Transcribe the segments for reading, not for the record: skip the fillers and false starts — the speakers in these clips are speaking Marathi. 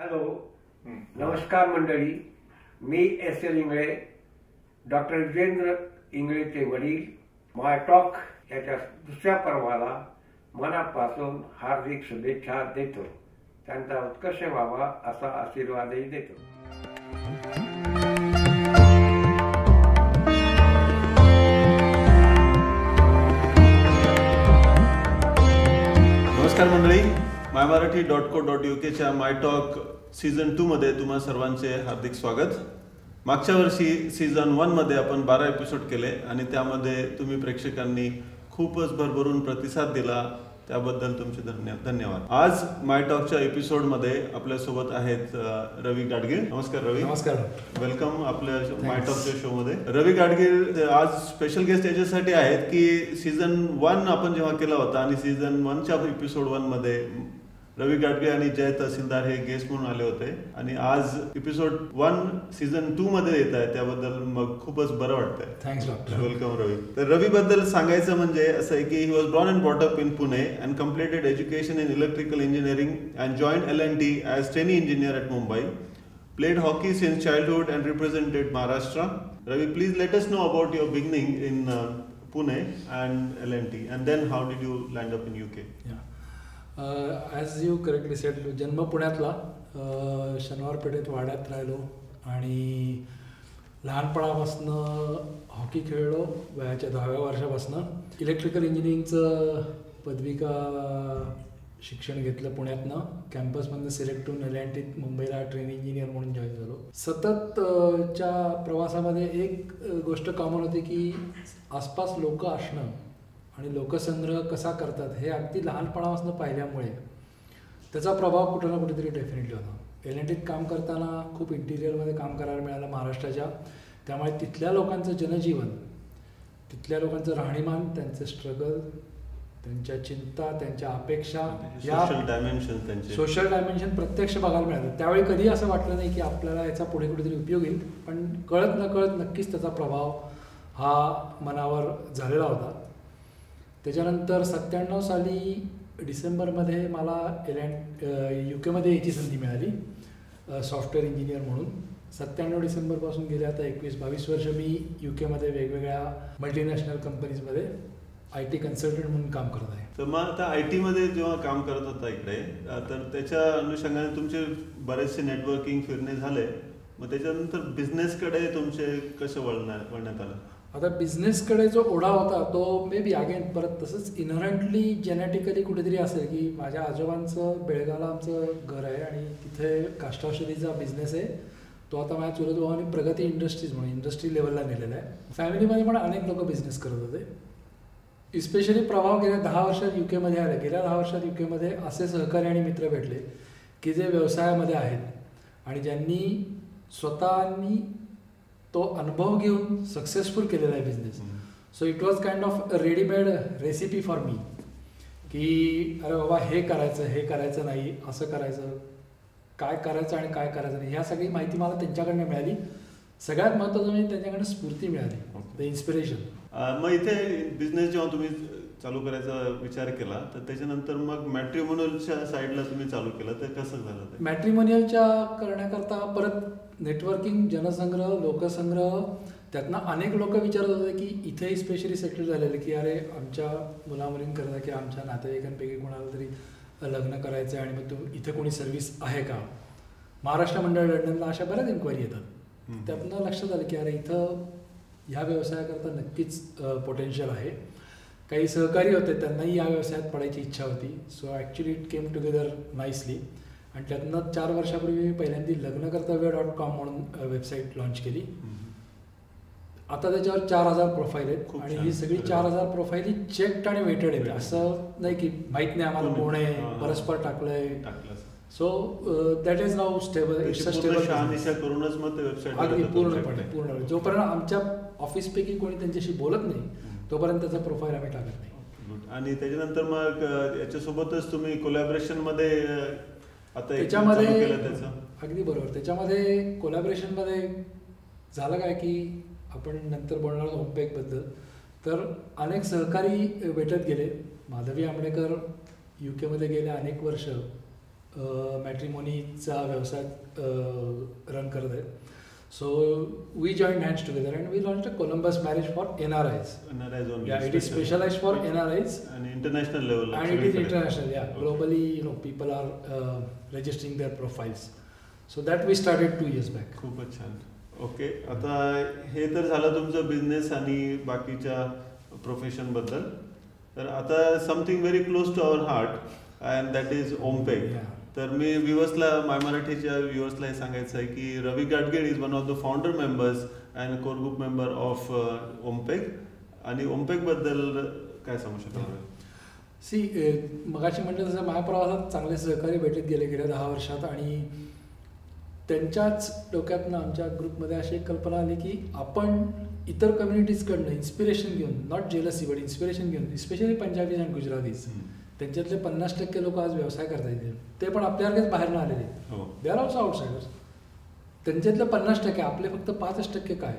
हॅलो, नमस्कार मंडळी. मी एस.एल. इंगळे, डॉक्टर विजेंद्र इंगळेचे वडील. माय टॉक याच्या दुसऱ्या पर्वाला मनापासून हार्दिक शुभेच्छा देतो. त्यांचा उत्कर्ष व्हावा असा आशीर्वादही देतो. नमस्कार मंडळी, myMarathi.co.uk माय टॉक सीझन 2 मध्ये तुम्हा सर्वांचे हार्दिक स्वागत. मागच्या वर्षी सीझन 1 मध्ये आपण 12 एपिसोड केले आणि त्यामध्ये तुम्ही प्रेक्षकांनी खूपच भरभरून प्रतिसाद दिला, त्याबद्दल तुमचे धन्यवाद. आज माय टॉकच्या एपिसोडमध्ये आपल्यासोबत आहेत रवी गाडगीळ. नमस्कार रवी. नमस्कार. वेलकम आपल्या माय टॉकच्या शो मध्ये. रवी गाडगीळ आज स्पेशल गेस्ट याच्यासाठी आहेत की सीझन 1 आपण जेव्हा केला होता आणि सीझन 1च्या एपिसोड 1 मध्ये रवी गाडगीळ आणि जय तहसीलदार हे गेस्ट म्हणून आले होते आणि आज एपिसोड 1 सीझन 2 मध्ये येत आहे, त्याबद्दल मग खूपच बरं वाटतंय. Thanks doctor. वेलकम रवी. तर रवी बद्दल सांगायचं म्हणजे असं आहे की he was born and brought up in Pune and completed education in electrical engineering and joined L&T as trainee engineer at Mumbai. Played hockey since childhood and represented Maharashtra. Ravi, please let us know about your beginning in Pune and L&T, and then how did you land up in UK? As you correctly sed, जन्म पुण्यातला, शनिवार पेठेत वाड्यात राहिलो आणि लहानपणापासून हॉकी खेळलो. वयाच्या 10व्या वर्षापासून इलेक्ट्रिकल इंजिनिअरिंगचं पदविका शिक्षण घेतलं पुण्यातनं. कॅम्पसमधनं सिलेक्ट होऊन L&T मुंबईला ट्रेनिंग इंजिनियर म्हणून जॉईन झालो. सततच्या प्रवासामध्ये एक गोष्ट कॉमन होती की आसपास लोक असणं आणि लोकसंग्रह कसा करतात हे अगदी लहानपणापासून पाहिल्यामुळे त्याचा प्रभाव कुठं ना कुठेतरी डेफिनेटली होता. L&Tत काम करताना खूप इंटिरियरमध्ये काम करायला मिळालं महाराष्ट्राच्या. त्यामुळे तिथल्या लोकांचं जनजीवन, तिथल्या लोकांचं राहणीमान, त्यांचं स्ट्रगल, त्यांच्या चिंता, त्यांच्या अपेक्षा, या सोशल डायमेन्शन प्रत्यक्ष बघायला मिळालं. त्यावेळी कधी असं वाटलं नाही की आपल्याला याचा पुढे कुठेतरी उपयोग येईल, पण कळत नकळत नक्कीच त्याचा प्रभाव हा मनावर झालेला होता. त्याच्यानंतर 97 साली डिसेंबरमध्ये मला UK याची संधी मिळाली सॉफ्टवेअर इंजिनियर म्हणून. 97 डिसेंबरपासून गेले आता 21-22 वर्ष मी UK वेगवेगळ्या मल्टीनॅशनल कंपनीजमध्ये IT कन्सल्टंट म्हणून काम करत आहे. तर मग आता IT मध्ये जेव्हा काम करत होता इकडे, तर त्याच्या अनुषंगाने तुमचे बरेचसे नेटवर्किंग फिरणे झाले. मग त्याच्यानंतर बिझनेसकडे तुमचे कसं वळण्यात आलं? आता बिझनेसकडे जो ओढा होता तो मे बी अगेन परत तसंच इनहरंटली जेनेटिकली कुठेतरी असेल की माझ्या आजोबांचं बेळगावला आमचं घर आहे आणि तिथे काष्टौषधीचा बिझनेस आहे. तो आता माझ्या चुलत भावाने प्रगती इंडस्ट्रीज म्हणून इंडस्ट्री लेवलला नेलेला आहे. फॅमिलीमध्ये पण अनेक लोक बिझनेस करत होते. इस्पेशली प्रभाव गेल्या 10 वर्षात UK आले. गेल्या 10 वर्षात UK असे सहकारी आणि मित्र भेटले की जे व्यवसायामध्ये आहेत आणि ज्यांनी स्वतःनी तो अनुभव घेऊन सक्सेसफुल केलेला आहे business. So it was kind of readymade recipe for me की अरे बाबा हे करायचं नाही, असं करायचं, काय करायचं आणि काय करायचं नाही, ह्या सगळी माहिती मला त्यांच्याकडनं मिळाली. सगळ्यात महत्त्वाचं म्हणजे त्यांच्याकडनं स्फूर्ती मिळाली, द इन्स्पिरेशन. मग इथे बिझनेस जेव्हा तुम्ही चालू करायचा विचार केला तर त्याच्यानंतर मग मॅट्रिमोनियलच्या साईडला तुम्ही चालू केलं, तर कसं झालं ते? मॅट्रिमोनियलच्या करण्याकरता परत नेटवर्किंग, जनसंग्रह, लोकसंग्रह, त्यातनं अनेक लोक विचारत होते की इथे स्पेशली सेटल झालेले की अरे आमच्या मुलामुलींकरता किंवा आमच्या नातेवाईकांपैकी कोणाला तरी लग्न करायचं आहे आणि मग इथे कोणी सर्व्हिस आहे का. महाराष्ट्र मंडळ लंडनला अशा बऱ्याच इन्क्वायरी येतात. त्यातनं लक्षात आलं की अरे इथं ह्या व्यवसायाकरता नक्कीच पोटेन्शियल आहे. काही सहकारी होते, त्यांनाही या व्यवसायात पडायची इच्छा होती. So actually it came together nicely. आणि त्यातनं 4 वर्षापूर्वी मी पहिल्यांदा लग्नकर्तव्य.com म्हणून वेबसाईट लॉन्च केली. आता त्याच्यावर 4000 प्रोफाईल आहेत आणि ही सगळी 4000 प्रोफाईल ही चेक्ड आणि वेटेड आहेत. असं नाही की माहीत नाही आम्हाला कोण आहे, परस्पर टाकलंय. So that is now stable. करूनच मग वेबसाईट अगदी पूर्णपणे जोपर्यंत आमच्या ऑफिसपैकी कोणी त्यांच्याशी बोलत नाही तोपर्यंत त्याचा प्रोफाईल आम्ही टाकत नाही. आणि त्याच्यानंतर मग याच्यासोबतच तुम्ही कोलॅबरेशनमध्ये आता त्याच्यामध्ये अगदी बरोबर. त्याच्यामध्ये कोलॅबरेशनमध्ये झालं काय की आपण नंतर बोलणार आहोत होमपेकबद्दल. तर अनेक सहकारी भेटत गेले. माधवी आंबेडकर UK गेले अनेक वर्ष मॅट्रिमोनीचा व्यवसाय रन करत आहेत. So we join hands together and we launch a Columbus marriage for NRIs. It is specialise for NRIs आणि international level and it is international. Globally, people are registering their profiles. So that we started 2 years back. खूपच छान. ओके, आता हे तर झालं तुमचं बिझनेस आणि बाकीच्या प्रोफेशन बद्दल. तर आता something very close to our heart and that is OMPEG. तर मी व्ह्युअर्सला माय मराठीच्या व्ह्युअर्सला हे सांगायचं आहे की Ravi Gadgil is one of the founder members and core group member of OMPEG. आणि ओमपेग बद्दल काय सांगू शकाल? मगाशी म्हटलं तसं माझ्या प्रवासात चांगले सहकारी भेटत गेले गेल्या 10 वर्षात आणि त्यांच्याच डोक्यातनं आमच्या ग्रुपमध्ये अशी एक कल्पना आली की आपण इतर कम्युनिटीजकडनं इन्स्पिरेशन घेऊन, नॉट जेलसी बट इन्स्पिरेशन घेऊन, स्पेशली पंजाबीज अँड गुजरातीज, त्यांच्यातले 50% लोक आज व्यवसाय करता येतील, ते पण आपल्यासारखेच बाहेरनं आलेले, दे आर ऑल्सो आउटसाइडर्स. त्यांच्यातले 50%, आपले फक्त 5% काय?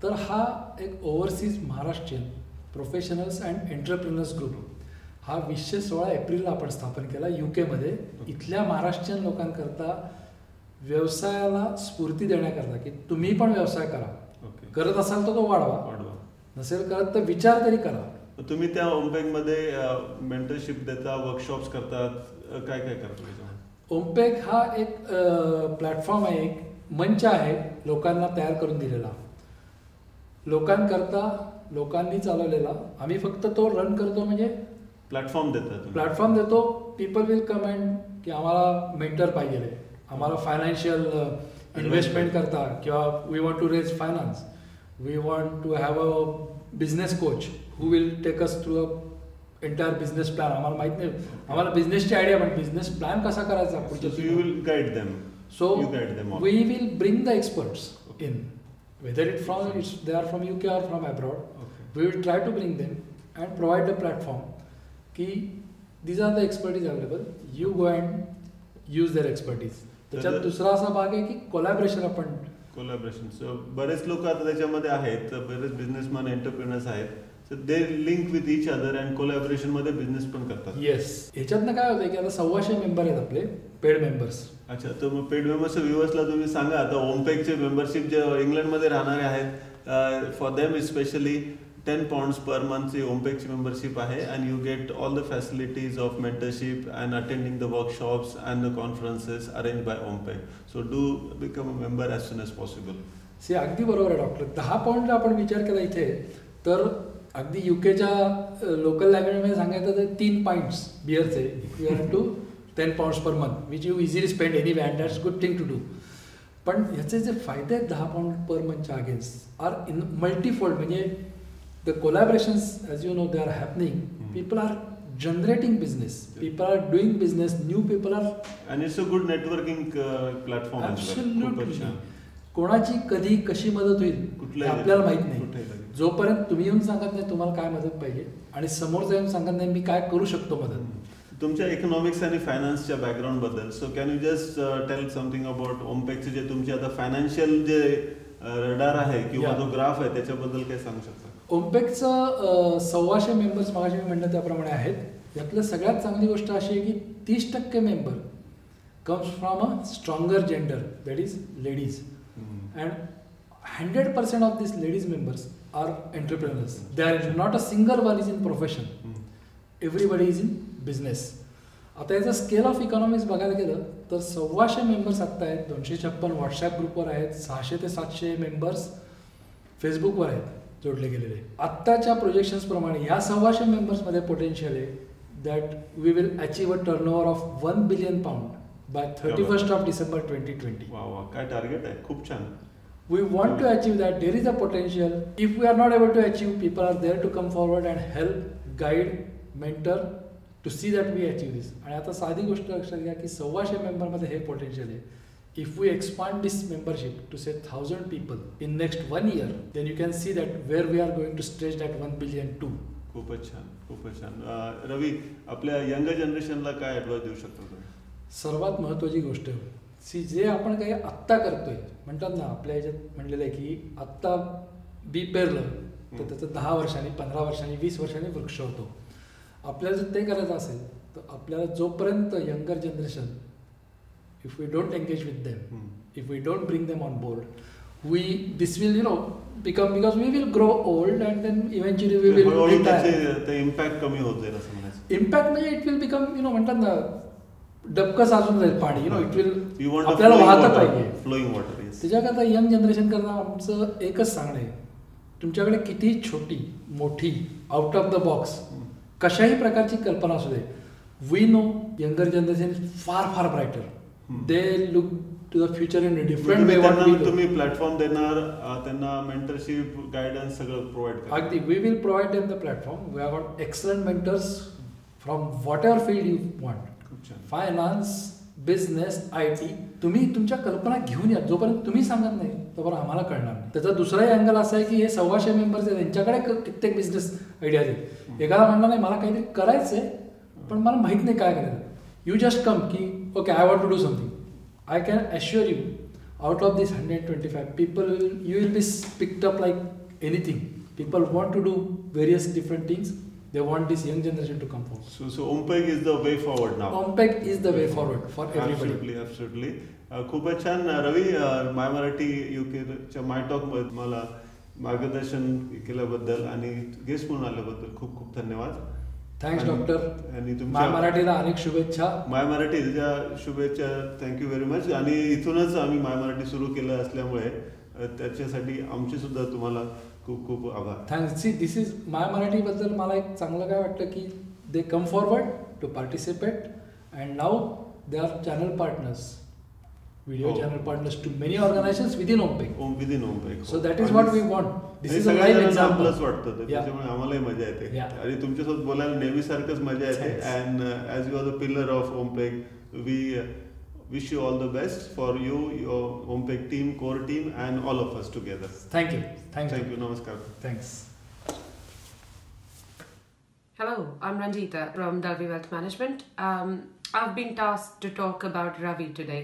तर हा एक overseas Maharashtrian professionals and entrepreneurs group हा 2016 एप्रिलला आपण स्थापन केला UK मध्ये. इथल्या महाराष्ट्रीयन लोकांकरता व्यवसायाला स्फूर्ती देण्याकरता की तुम्ही पण व्यवसाय करा, करत असाल तर तो वाढवा, नसेल करत तर विचार तरी करा. तुम्ही त्या ओमपेगमध्ये मेंटरशिप देता, वर्कशॉप्स करतात, काय काय करता? ओमपेग हा एक प्लॅटफॉर्म आहे, एक मंच आहे लोकांना तयार करून दिलेला, लोकांकरता लोकांनी चालवलेला. आम्ही फक्त तो रन करतो, म्हणजे प्लॅटफॉर्म देतो. पीपल विल कम अँड की आम्हाला मेंटर पाहिजे, आम्हाला फायनान्शियल इन्व्हेस्टमेंट करता, किंवा we want to raise finance, we want to have a business coach who will take us through a entire business plan. आम्हाला माहित नाही, आम्हाला बिझनेसची आयडिया, पण बिझनेस प्लॅन कसा करायचा पुढच्या. You will guide them. So we will bring the experts in, whether they are from UK or from abroad. We will try to bring them and provide the platform ki these are the expertise available, you go and use their expertise. त्याच्यात दुसरा असा भाग आहे की कोलॅबरेशन. सो बरेच लोक आता त्याच्यामध्ये आहेत, बरेच बिझनेसमॅन एंटरप्रिनर्स आहेत, so they link with each other and collaboration मध्ये बिझनेस पण करतात. येस, ह्याच्यातनं काय होतं की आता 1,600 मेंबर आहेत आपले पेड मेंबर्स. अच्छा, तर मग पेड मेंबर्सच्या व्ह्युअर्सला तुम्ही सांगा आता ओमपेगचे मेंबरशिप जे इंग्लंडमध्ये राहणारे आहेत, फॉर देम स्पेशली £10 पर मंथची ओमपेगची मेंबरशिप आहे and you get all the facilities of mentorship and attending the workshops and the conferences arrange by OMPEG. So do become a member as soon as possible. अगदी बरोबर आहे डॉक्टर. £10 आपण विचार केला इथे, तर अगदी UKच्या लोकल लँग्वेजमध्ये सांगायचं तर 3 pints बिअरचे equivalent to £10 per month, which you easily spend anyway and that's good thing to do. पण ह्याचे जे फायदे आहेत £10 पर मंथच्या अगेन्स्ट आर इन मल्टीफोल्ड. म्हणजे the collaborations, as you know, they are happening. People are generating business, people are doing business, new people are, and it's a good networking platform. Absolutely. कोणाची कधी कशी मदत होईल आपल्याला माहित नाही. जोपर्यंत तुम्ही येऊन सांगत नाही तुम्हाला काय मदत पाहिजे आणि समोरचा येऊन सांगत नाही मी काय करू शकतो मदत. तुमच्या इकॉनॉमिक्स आणि फायनान्सच्या बॅकग्राऊंड बद्दल, so can you just tell something about ओमपेगचे जे तुमचे आता फायनान्शियल जे रडार आहे किंवा जो ग्राफ आहे त्याच्याबद्दल काय सांगू शकता? ओमपेगचं 1,600 मेंबर्स मागाशी मी म्हणलं त्याप्रमाणे आहेत. यातलं सगळ्यात चांगली गोष्ट अशी आहे की 30% member comes from a stronger gender, that is ladies. And 100% of these ladies members are entrepreneurs. They are not a single one is in profession. Everybody is in business. आता याचा स्केल ऑफ इकॉनॉमिक्स बघायला गेलं तर 1,600 मेंबर्स आत्ता आहेत, 256 व्हॉट्सॲप ग्रुपवर आहेत, 600 ते 700 मेंबर्स फेसबुकवर आहेत जोडले गेलेले. आत्ताच्या प्रोजेक्शन्सप्रमाणे या 1,600 मेंबर्समध्ये पोटेन्शियल आहे that we will achieve a turnover of £1 billion by 31st of December 2020. वा, काय टार्गेट आहे, खूप छान. We want to achieve that. There is a potential. If we are not able to achieve, people are there to come forward and help, guide, mentor to see that we achieve this. आणि आता साधी गोष्ट लक्षात घ्या की 1,600 मेंबरमध्ये हे पोटेन्शियल आहे. If we expand this membership to say 1,000 people in next 1 year, then you can see that where we are going to stretch that 1 billion to. खूपच छान, खूपच छान. रवी, आपल्या यंगर जनरेशनला काय ॲडवाइस देऊ शकतो तुम्ही? सर्वात महत्त्वाची गोष्ट जे आपण काही आत्ता करतोय, म्हणतात ना आपल्या ह्याच्यात म्हणलेलं आहे की आत्ता बी पेरलं तर त्याचं 10 वर्षांनी, 15 वर्षांनी, 20 वर्षांनी वृक्ष होतो. आपल्याला जर ते करायचं असेल तर आपल्याला जोपर्यंत younger generation if we don't engage with them, if we don't bring them on board, this will become, because we will grow old and then eventually we will retire. ते इम्पॅक्ट कमी होत जाईल असं म्हणायचं. इम्पॅक्ट म्हणजे इट विल बिकम म्हणतात ना, डबकं साचून जाईल पाणी, इट विल You आपल्याला वाहतं पाहिजे. Flowing water. त्याच्याकरता यंग जनरेशन करता आमचं एकच सांगणं आहे, तुमच्याकडे किती छोटी मोठी आउट ऑफ द बॉक्स कशाही प्रकारची कल्पना असू दे, we know younger generation is फार फार brighter. They look to the future in different way. तुम्ही प्लॅटफॉर्म देणार, त्यांना मेंटरशिप गायडन्स सगळं प्रोव्हाइड करणार. अगदी, we will provide them the platform. We have got excellent mentors from whatever field you want, finance, business, IT. तुम्ही तुमच्या कल्पना घेऊन या, जोपर्यंत तुम्ही सांगत नाही तोपर्यंत आम्हाला कळणार नाही. त्याचा दुसराही अँगल असा आहे की हे 125 मेंबर्स आहेत, त्यांच्याकडे कित्येक बिझनेस आयडिया आहेत. एखादा म्हणणार नाही मला काहीतरी करायचं आहे पण मला माहीत नाही काय करायचं. यू जस्ट कम की okay I want to do something. I can assure you, out of these 125 people, you will be picked up like anything. People want to do various different things. They want this young generation to come forward. So OMPEG is the way forward now. OMPEG is the way forward for everybody. Absolutely. खूपच छान. रवी, माय मराठी UKच्या माय टॉक मध्ये मला मार्गदर्शन केल्याबद्दल आणि गेस्ट म्हणून आल्याबद्दल खूप खूप धन्यवाद. Thanks doctor. आणि माय मराठीला अनेक शुभेच्छा. माय मराठीच्या शुभेच्छा. Thank you very much. आणि इथूनच आम्ही माय मराठी सुरू केलं असल्यामुळे त्याच्यासाठी आमचे सुद्धा तुम्हाला खूप खूप आभार. Thanks. See, this is my मराठीबद्दल मला एक चांगलं काय वाटतं की they come forward to participate and now they are channel partners, video channel partners to many organizations within OMPEG. Within OMPEG. So that is what we want. This is a live example. वाटतं त्याच्यामुळे आम्हालाही मजा येते आणि तुमच्यासोबत बोलायला नेहमीसारखंच मजा येते. And as you are the pillar of OMPEG, we wish you all the best for you, your OMPEG team, core team, and all of us together. Thank you. Thank you. Namaskar. Thanks. Hello, I'm Ranjita from Dalvi Wealth Management. I've been tasked to talk about Ravi today.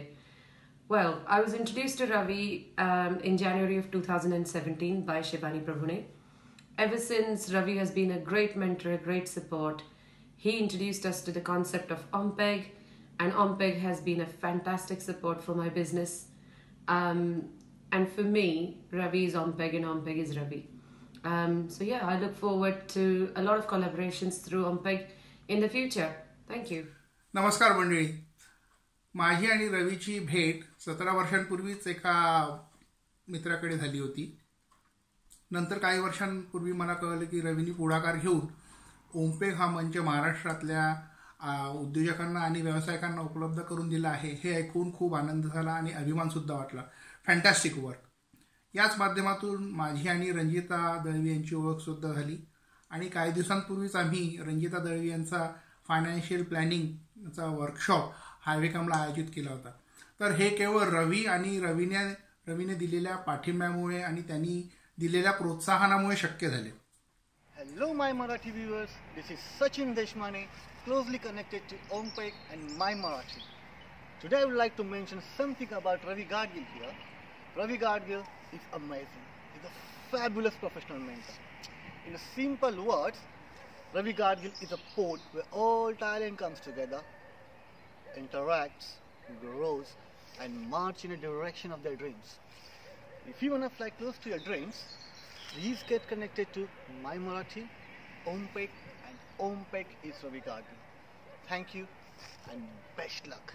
Well, I was introduced to Ravi in January of 2017 by Shivani Prabhune. Ever since, Ravi has been a great mentor, a great support. He introduced us to the concept of OMPEG, and OMPEG has been a fantastic support for my business. And for me, Ravi is OMPEG and OMPEG is Ravi. So yeah, I look forward to a lot of collaborations through OMPEG in the future. Thank you. नमस्कार मंडळी. माझी आणि रवीची भेट 17 वर्षांपूर्वीच एका मित्राकडे झाली होती. नंतर काही वर्षांपूर्वी मला कळलं की रवीनी पुढाकार घेऊन OMPEG हा मंच महाराष्ट्रातल्या उद्योजकांना आणि व्यावसायिकांना उपलब्ध करून दिला आहे. हे ऐकून खूप आनंद झाला आणि अभिमानसुद्धा वाटला. Fantastic work. याच माध्यमातून माझी आणि रंजिता दळवी यांची ओळखसुद्धा झाली आणि काही दिवसांपूर्वीच आम्ही रंजिता दळवी यांचा फायनान्शियल प्लॅनिंगचा वर्कशॉप हायवेकमला आयोजित केला होता. तर हे केवळ रवी आणि रवीने दिलेल्या पाठिंब्यामुळे आणि त्यांनी दिलेल्या प्रोत्साहनामुळे शक्य झाले. Hello my Marathi viewers, this is Sachin Deshmane, closely connected to OMPEG and my Marathi. Today I would like to mention something about Ravi Gadgil here. Ravi Gadgil is amazing. He's a fabulous professional mentor. In simple words, Ravi Gadgil is a port where all talent comes together, interacts, grows, and march in a direction of their dreams. If you want to fly close to your dreams, please get connected to My Marathi, OMPEG, and OMPEG is Ravi Gadgil. Thank you and best luck.